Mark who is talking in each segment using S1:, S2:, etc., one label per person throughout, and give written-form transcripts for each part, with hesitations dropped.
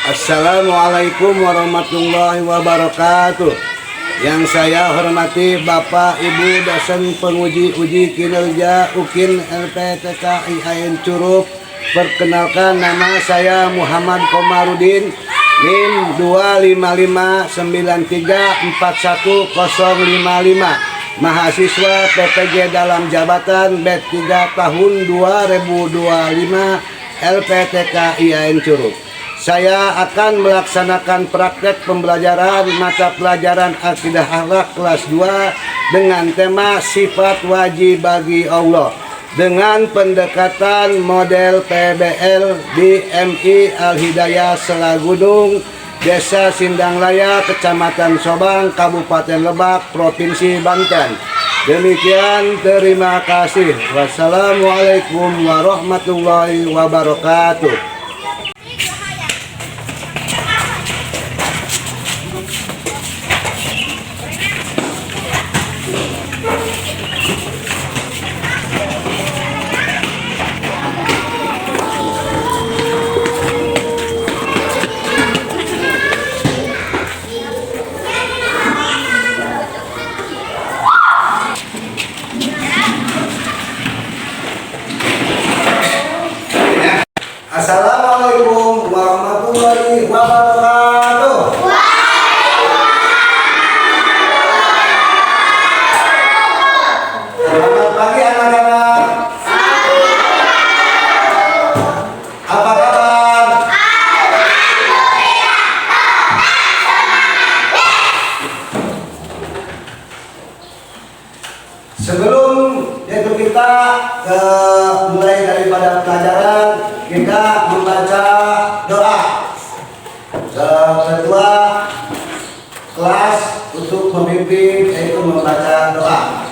S1: Assalamualaikum warahmatullahi wabarakatuh. Yang saya hormati Bapak Ibu dosen penguji uji kinerja UKIN LPTK IAIN Curug. Perkenalkan, nama saya Muhammad Komarudin, NIM 25593410055, mahasiswa PPG dalam jabatan B3 tahun 2025 LPTK IAIN Curug. Saya akan melaksanakan praktek pembelajaran mata pelajaran Akidah Akhlak kelas 2 dengan tema sifat wajib bagi Allah dengan pendekatan model PBL di MI Al-Hidayah Selagudung, Desa Sindanglaya, Kecamatan Sobang, Kabupaten Lebak, Provinsi Banten. Demikian, terima kasih. Wassalamualaikum warahmatullahi wabarakatuh. Assalamualaikum warahmatullahi wabarakatuh. Selamat pagi anak-anak. Apa kabar? Sebelum yaitu kita mulai daripada pelajaran, kita membaca doa ketua kelas untuk memimpin, yaitu membaca doa.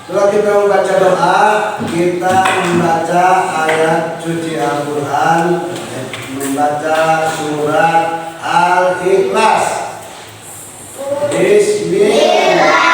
S1: Setelah kita membaca doa, kita membaca ayat suci Al-Quran, membaca surat Al-Ikhlas. Bismillah.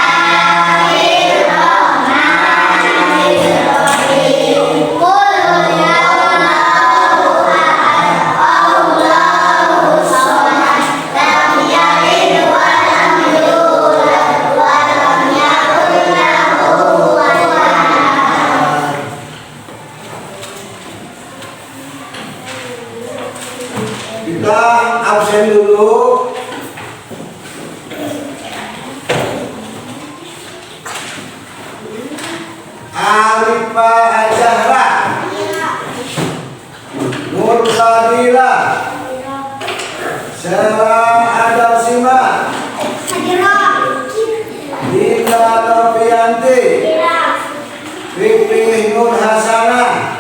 S1: Kita absen dulu. Alifa Azahra, Mursadila, Sarah Adasima, Dina Novianti, Pipi Nur Hasanah,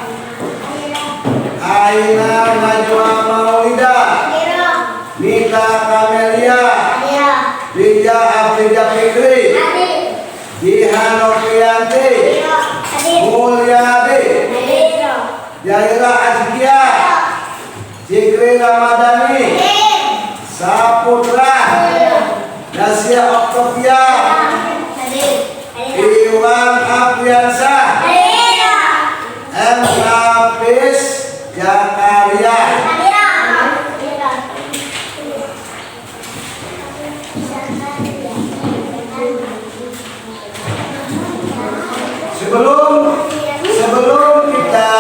S1: Aina Najwa Maulida, Mita Kamelia, Rija Afrija Fikri, Jihan Novianti, Mulyadi, Jaira Azkia, Zikri Ramadhani, Saputra, Nasya Oktavia, Iwan Apriansah, M. Hafiz Jakaria. Sebelum kita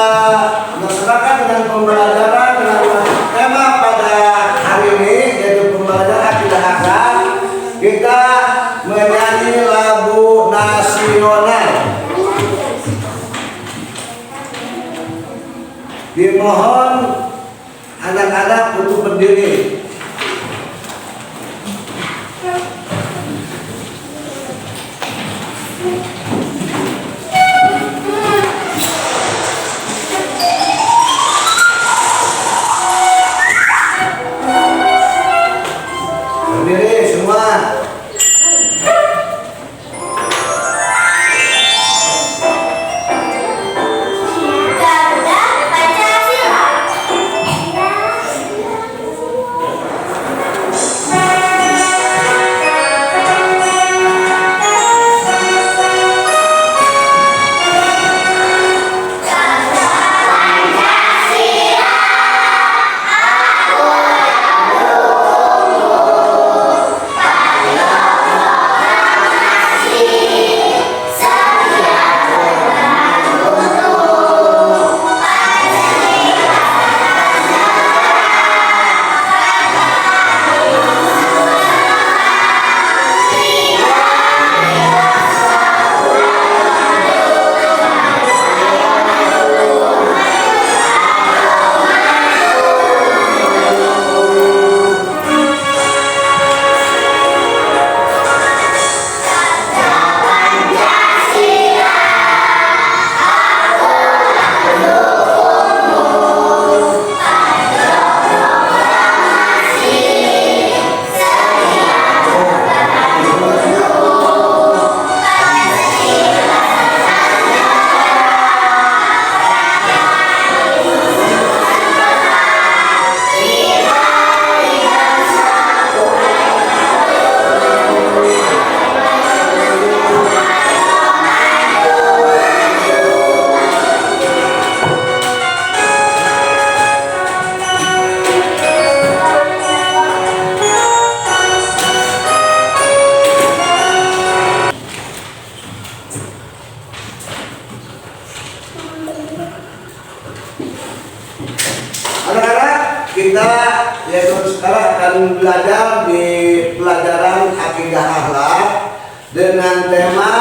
S1: melaksanakan dengan pembelajaran dengan tema pada hari ini, yaitu pembelajaran akidah akhlak, kita menyanyi lagu nasional. Dimohon anak-anak untuk berdiri. Berdiri semua. Anak-anak, kita yaitu sekarang akan belajar di pelajaran akidah akhlak dengan tema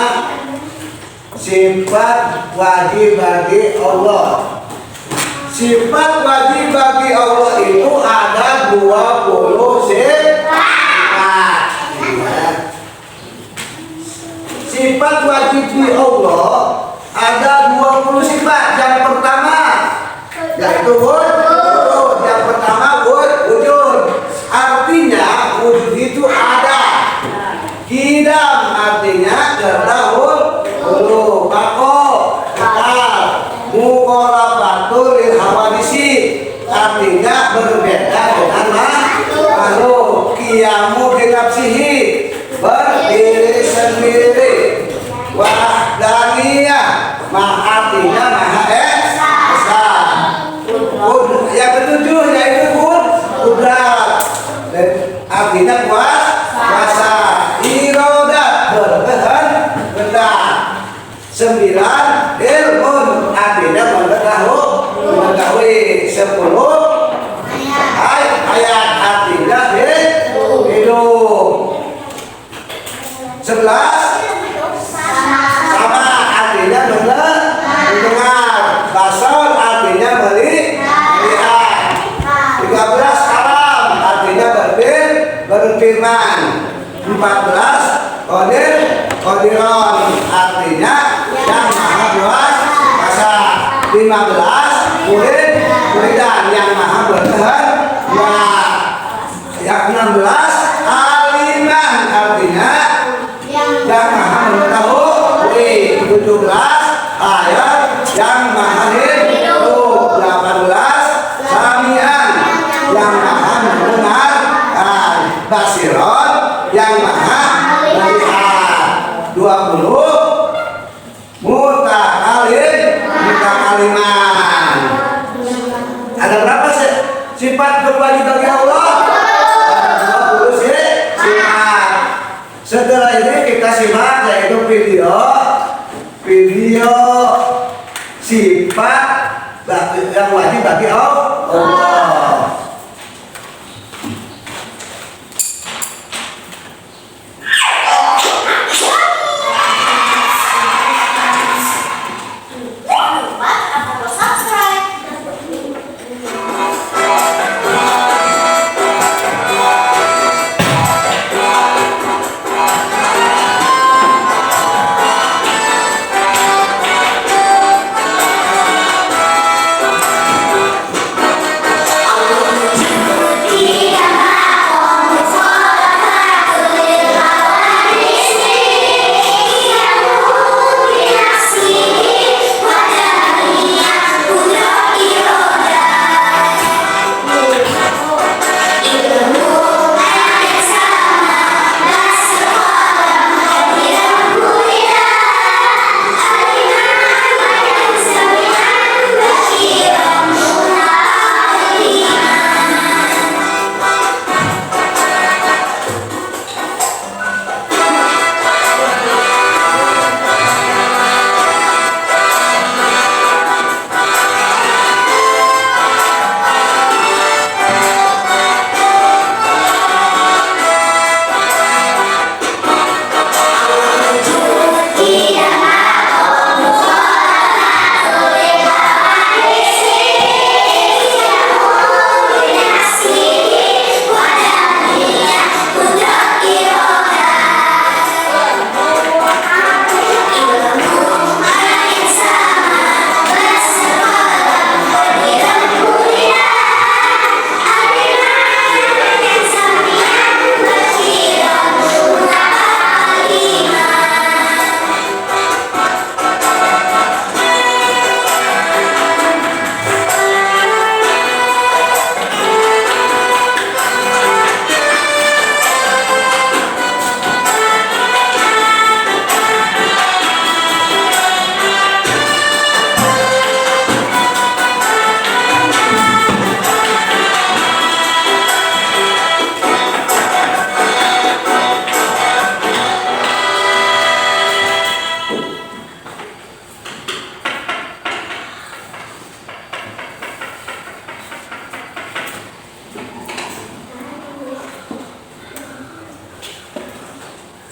S1: sifat wajib bagi Allah. Sifat wajib bagi Allah itu ada 20 sifat. Sifat wajib di Allah ada 20 sifat. Yang pertama yaitu wujud. Yang pertama wujud. Artinya wujud itu ada. Kidam artinya terdahulu. Bako kekal. Muqarabatul lil hawadisi artinya berbeda dengan makhluk. Qiyamu bi nafsihi berdiri sendiri. Wahdaniyah artinya maha esa. Yang ketujuh yaitu kudrat artinya kuasa. Irodat berkehendak. 9 ilmun artinya mengetahui. 10 ayat artinya hidup. 11 sama artinya mendengar. Basar artinya melihat. 13 kalam artinya berfirman. 14 qadiron artinya yang maha kuasa. 15 muridan yang maha berkehendak. Yang 16 aliman artinya yang maha mengetahui. 17 ayat yang maha hidup. 18 samian yang maha mendengarkan. Basiron yang maha melihat. 20 mutakaliman. Ada berapa sifat wajib bagi Allah? Ada 20 sifat. Setelah ini kita simak yaitu video sifat yang wajib bagi Allah.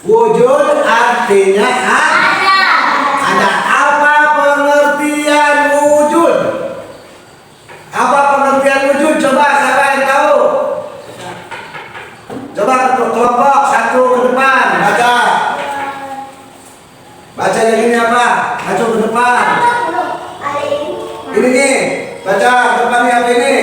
S1: Wujud artinya ada. Ada. Apa pengertian wujud? Apa pengertian wujud? Coba siapa yang tahu? Coba kelompok satu ke depan baca. Baca yang ini apa? Baca ke depan. Ini nih. Baca ke depannya apa ini?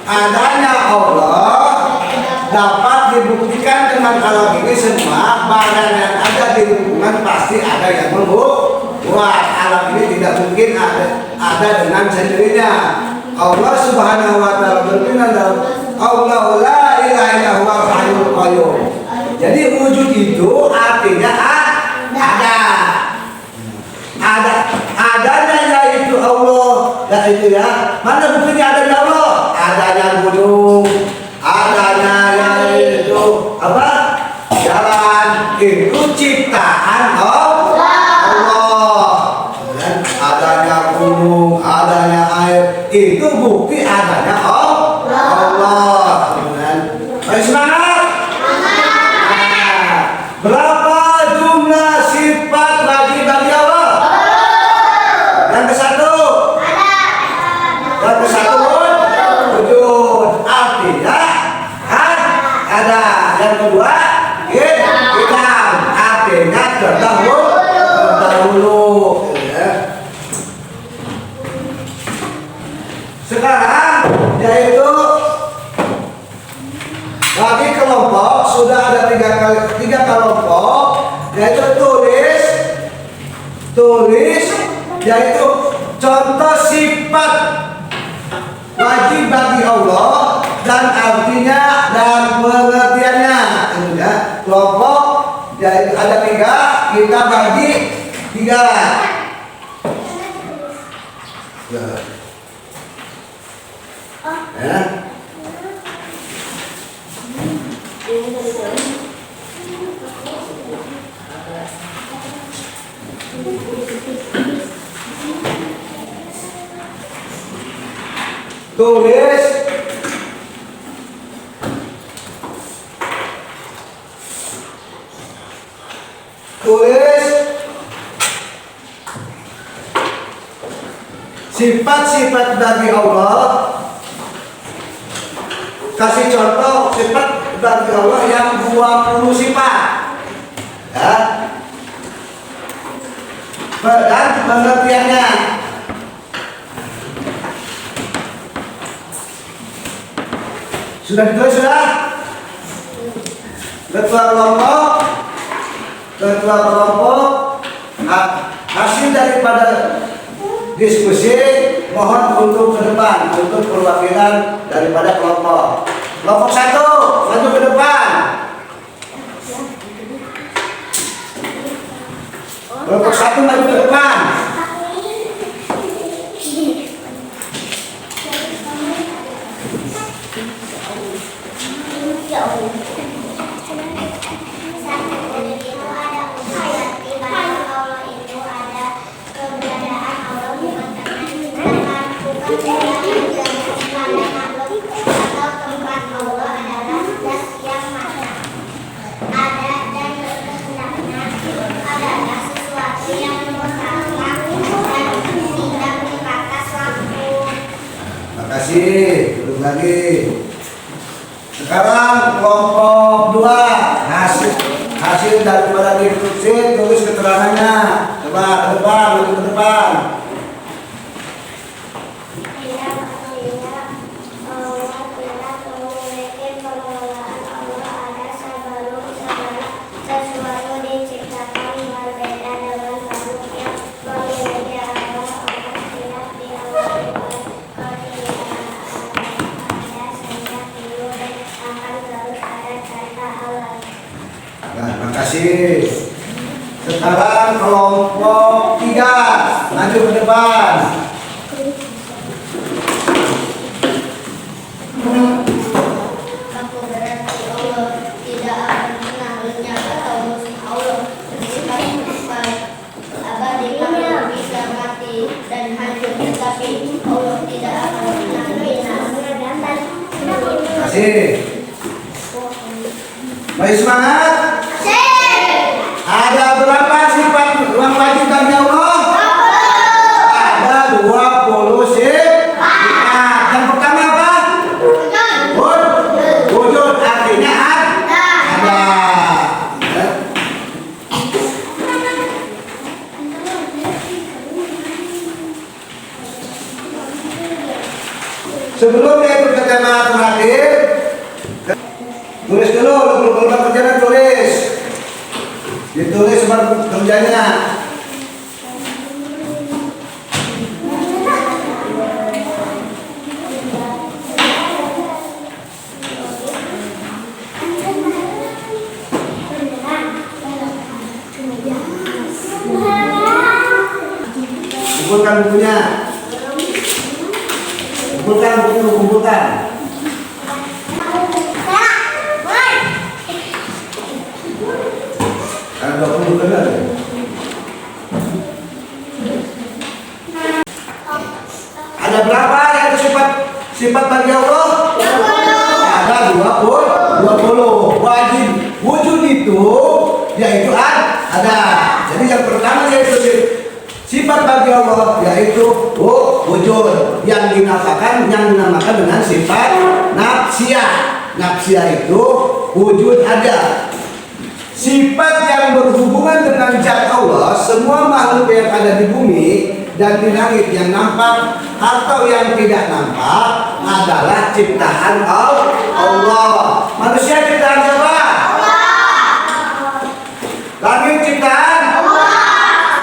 S1: Adanya Allah dapat dibuktikan dengan kalau ini semua barang yang ada di lingkungan pasti ada yang membuat. Alam ini tidak mungkin ada dengan sendirinya. Allah Subhanahu wa taala berfirman, Allah la ilaha illa huwal hayyul qayyum. Jadi wujud itu artinya ada. Adanya yaitu Allah, yaitu ya. Mana buktinya adanya Allah? Adanya gunung, adanya yaitu apa? Jalan, itu ciptaan Allah. Dan adanya gunung, adanya air, itu bukti adanya Allah. Baik, semangat. Berapa jumlah sifat bagi Allah? Yang ke satu. Yang ke satu wujud artinya ada. Yang kedua hitam artinya terdahulu. Sekarang yaitu bagi kelompok sudah ada tiga kelompok, yaitu tulis yaitu contoh sifat wajib bagi Allah dan artinya dan pengertiannya. Ya, kelompok yaitu ada tiga, kita bagi tiga. Ya. Tulis sifat-sifat bagi Allah. Kasih contoh sifat bagi Allah yang 20 sifat. Ya. Dan pengertiannya. Sudah ditulis sudah? Ketua kelompok hasil daripada diskusi mohon untuk ke depan untuk perwakilan daripada kelompok. Kelompok satu maju ke depan. Kelompok satu maju ke depan. Makasih, belum lagi. Sekarang kelompok 2 hasil daripada diskusi tulis keterangannya. Coba ke depan, maju ke depan. Makasih. Sekarang kelompok 3 maju ke depan.
S2: Aku berarti Allah tidak akan pernah lenyap atau musnah. Allah bersifat abadi, Allah bisa mati dan hancur, tetapi Allah tidak akan pernah binasa.
S1: kasih. Baik, semangat. Ada berapa sifat yang wajib bagi Allah? Ada 20 sifat. Yang pertama apa? Wujud, artinya ada. Sebelum dia ikut ke tema terakhir, tulis dulu, kalau kerjanya tulis. Ditulis baru kerjanya. Kumpulkan bukunya. Kumpulkan buku, kumpulkan. Ada 20 benar. Ada berapa yang sifat bagi Allah? Ada 20. Wajib wujud itu yaitu ada. Jadi yang pertama yaitu sifat bagi Allah yaitu wujud yang dinamakan dengan sifat nafsiyah. Nafsiyah itu wujud ada. Sifat yang berhubungan dengan zat Allah, semua makhluk yang ada di bumi dan di langit yang nampak atau yang tidak nampak adalah ciptaan Allah. Manusia ciptaan siapa? Langit ciptaan Allah.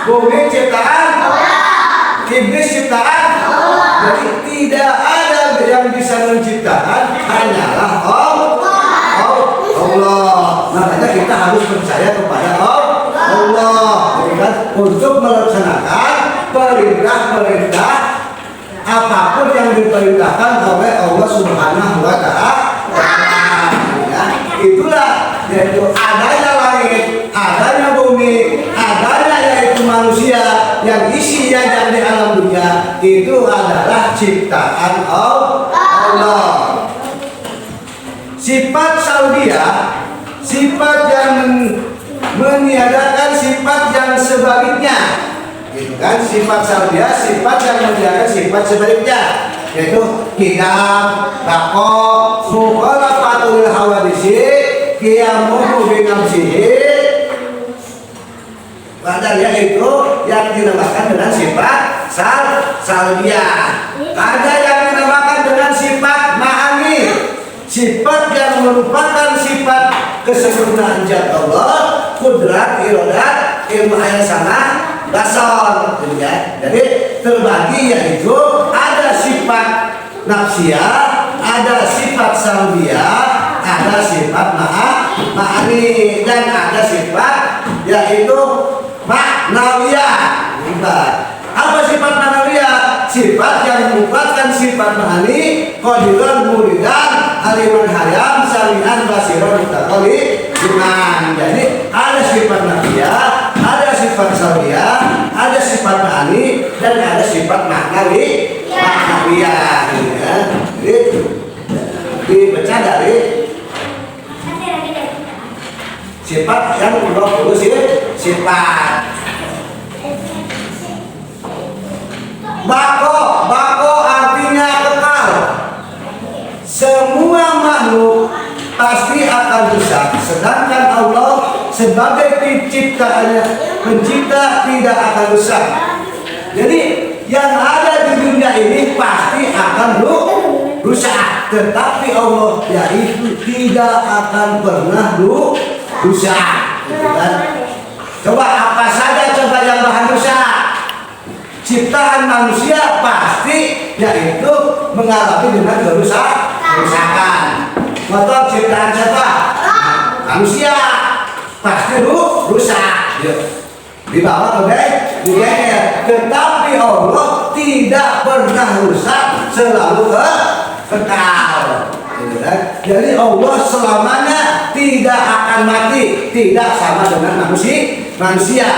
S1: Bumi ciptaan Allah. Iblis ciptaan Allah. Jadi tidak ada yang bisa menciptakan, hanyalah Allah. Makanya kita harus percaya kepada Allah untuk melaksanakan perintah-perintah apapun yang diperintahkan oleh Allah Subhanahu wa Ta'ala. Itulah yaitu adanya langit, adanya bumi, adanya yaitu manusia yang isinya dan di alam dunia itu adalah ciptaan Allah. Sifat Saudia, sifat yang meniadakan sifat yang sebaliknya, gitu kan? Sifat Saudia, sifat yang meniadakan sifat sebaliknya, yaitu qiyam, baqa, mukhalafatul hawadisi, qiyamuhu bi nafsihi. Padahal itu yang dinamakan dengan sifat Saudia. Ada yang dinamakan dengan sifat ma'ani, sifat yang merupakan sifat kesempurnaan zat Allah, kudrat, iradat, ilmu ayat sana, basar, gitu ya. Jadi terbagi yaitu ada sifat nafsiyah, ada sifat salbiyah, ada sifat ma'ani, dan ada sifat yaitu ma'nawiyah. Apa sifat ma'nawiyah? Sifat yang merupakan sifat ma'ani, qadiran muridan, aliman hayam, sami'an basiran mutakali iman. Jadi ada sifat nafsiyah, ada sifat salbiyah, ada sifat ma'ani, dan ada sifat ma'nawiyah. Jadi dibaca dari sifat yang 20 sifat. Bako artinya kekal. Semua makhluk pasti akan rusak, sedangkan Allah sebagai pencipta tidak akan rusak. Jadi yang ada di dunia ini pasti akan rusak, tetapi Allah yaitu tidak akan pernah rusak. Coba apa saja yang bahan rusak? Ciptaan manusia pasti yaitu mengalami dengan kerusakan. Motor ciptaan siapa? Manusia pasti rusak. Dibawa oleh dunia. Tetapi Allah tidak pernah rusak, selalu kekal. Jadi Allah selamanya tidak akan mati, tidak sama dengan manusia.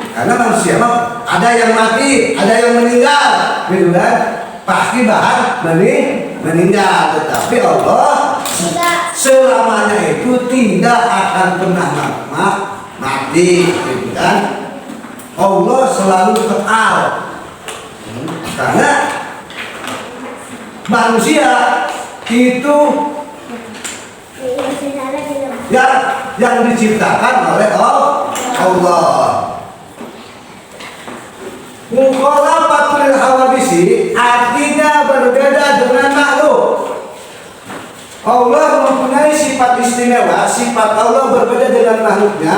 S1: Karena manusia ada yang mati, ada yang meninggal, gitu kan? Pasti bahkan meninggal. Tetapi Allah selamanya itu tidak akan pernah mati, gitu kan? Allah selalu kekal. Karena manusia itu yang diciptakan oleh Allah. Mukhalafatul hawadisi artinya berbeda dengan makhluk. Allah mempunyai sifat istimewa, sifat Allah berbeda dengan makhluknya.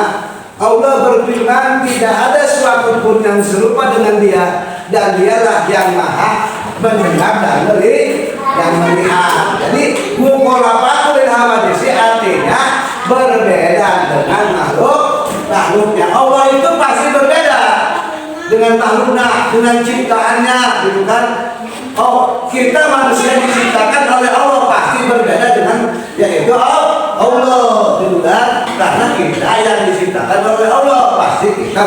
S1: Allah berfirman tidak ada suatu pun yang serupa dengan dia, dan dialah yang maha mendengar dan melihat. Jadi mukhalafatul hawadisi artinya berbeda dengan makhluknya. Allah itu pasti berbeda dengan makhluknya, dengan ciptaannya, gitu kan? Oh, kita manusia diciptakan oleh Allah pasti berbeda dengan yaitu Allah, gitu kan? Karena kita yang diciptakan oleh Allah pasti kita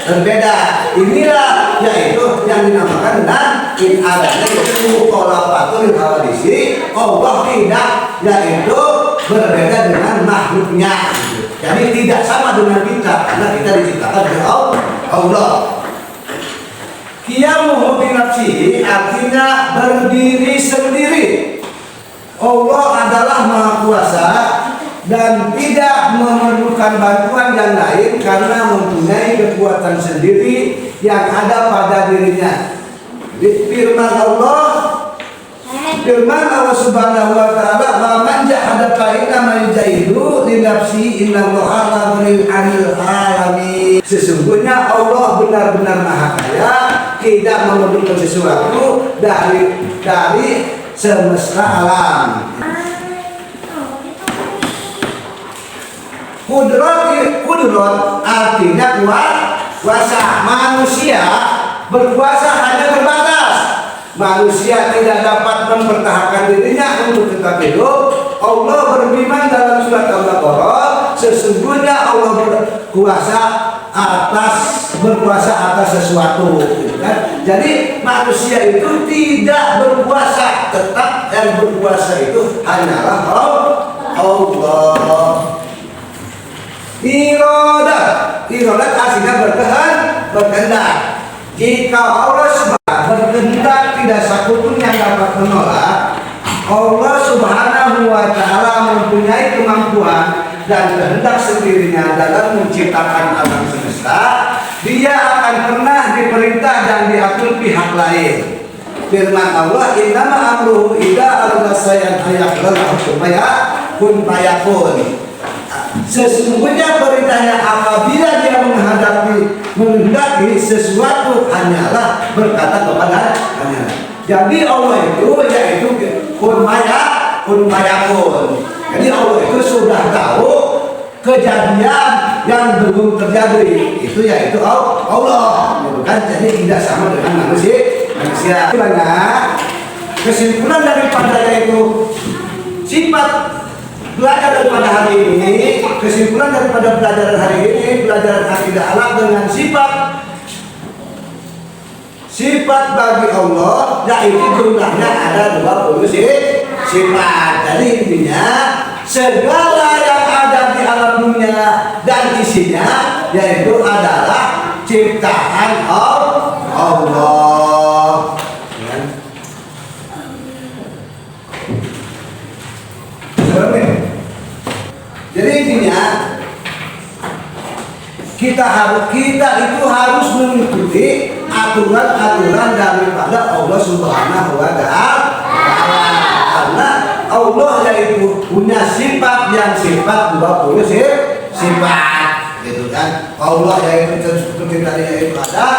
S1: berbeda. Inilah yaitu yang dinamakan dengan adanya yaitu mukhalafatul hawadisi. Allah tidak yaitu berbeda dengan makhluknya. Jadi tidak sama dengan kita karena kita diciptakan oleh Allah. Qiyamuhu bi nafsihi artinya berdiri sendiri. Allah adalah Maha Kuasa dan tidak memerlukan bantuan yang lain karena mempunyai kekuatan sendiri yang ada pada dirinya. Firman Allah Subhanahu wa taala, "Wa man jahada fa inna ma yujahidu li nafsi innallaha la yudhillu 'anil alamin." Sesungguhnya Allah benar-benar Maha Kaya, tidak memerlukan sesuatu dari semesta alam. Kudrat artinya kuasa. Manusia berkuasa hanya terbatas. Manusia tidak dapat mempertahankan dirinya untuk tetap hidup. Allah berfirman dalam surat Al-Baqarah, sesungguhnya Allah berkuasa atas sesuatu, gitu kan? Jadi manusia itu tidak berkuasa, tetap yang berkuasa itu hanyalah Allah. Iradat artinya berkehendak. Jika Allah berkehendak tidak satu pun yang dapat menolak. Allah Subhanahu wa taala mempunyai kemampuan dan kehendak sendirinya dalam menciptakan alam semesta. Dia akan pernah diperintah dan diatur pihak lain. Firman Allah, "Innama amruhu idza arada shay'an ayaqulu kun fayakun." Sesungguhnya perintahnya apabila dia menghendaki sesuatu hanyalah berkata kepadanya. Jadi Allah itu yaitu kun fayakun. Jadi Allah itu sudah tahu kejadian yang belum terjadi, itu yaitu Allah, bukan? Jadi tidak sama dengan manusia. Banyak kesimpulan daripada yaitu sifat belajar daripada hari ini, kesimpulan daripada pelajaran hari ini, pelajaran akidah alam dengan sifat bagi Allah, yaitu jumlahnya ada 20 sifat. Jadi intinya segala yang ada di alam dunia dan isinya yaitu adalah ciptaan Allah. Jadi intinya kita itu harus mengikuti aturan-aturan daripada Allah Subhanahu wa taala. Karena Allah yaitu punya sifat yang sifat 20 sifat, gitu kan? Allah yaitu seperti tadi yaitu ada,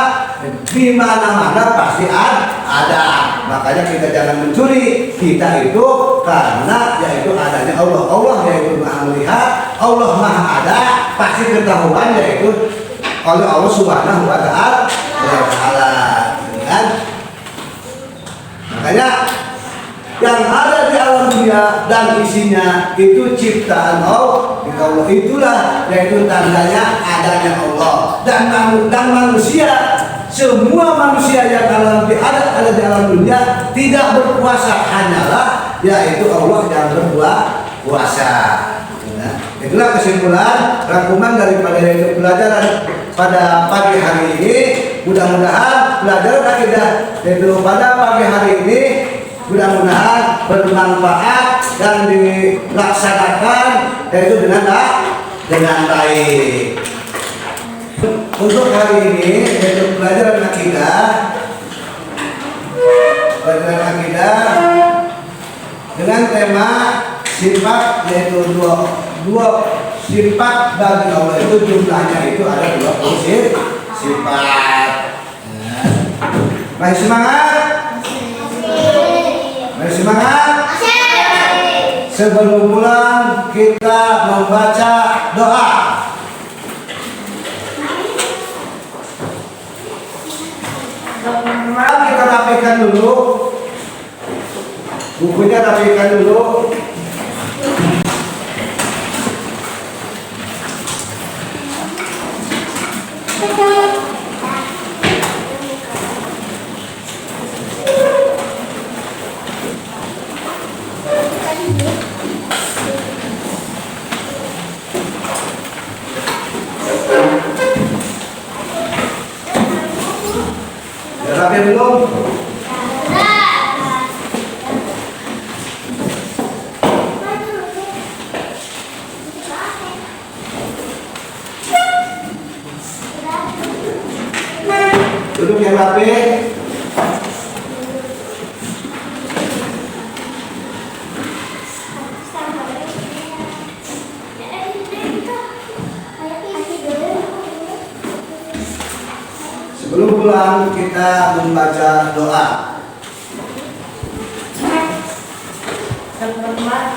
S1: di mana-mana pasti ada. Makanya kita jangan mencuri. Kita itu karena yaitu adanya Allah. Allah yaitu Maha melihat, Allah Maha ada, pasti ketahuan yaitu oleh Allah Subhanahu wa taala, kan? Makanya yang ada di alam dunia dan isinya itu ciptaan Allah. Itulah yaitu tandanya adanya Allah dan manusia. Semua manusia yang ada di alam dunia tidak berkuasa, hanyalah yaitu Allah yang berbuat puasa. Nah, itulah kesimpulan rangkuman daripada pelajaran pada pagi hari ini. Mudah-mudahan pelajaran akidah itu pada pagi hari ini mudah-mudahan bermanfaat dan dilaksanakan yaitu dengan baik. Untuk hari ini yaitu pelajaran akidah dengan tema sifat, yaitu dua sifat bagi Allah, itu jumlahnya itu ada 20 sifat. Mari semangat. Mari semangat. Sebelum pulang kita membaca doa. Kita rapikan dulu bukunya, rapikan dulu. Rapi belum? Duduk yang rapi. Sebelum pulang kita membaca doa.
S3: Selamat.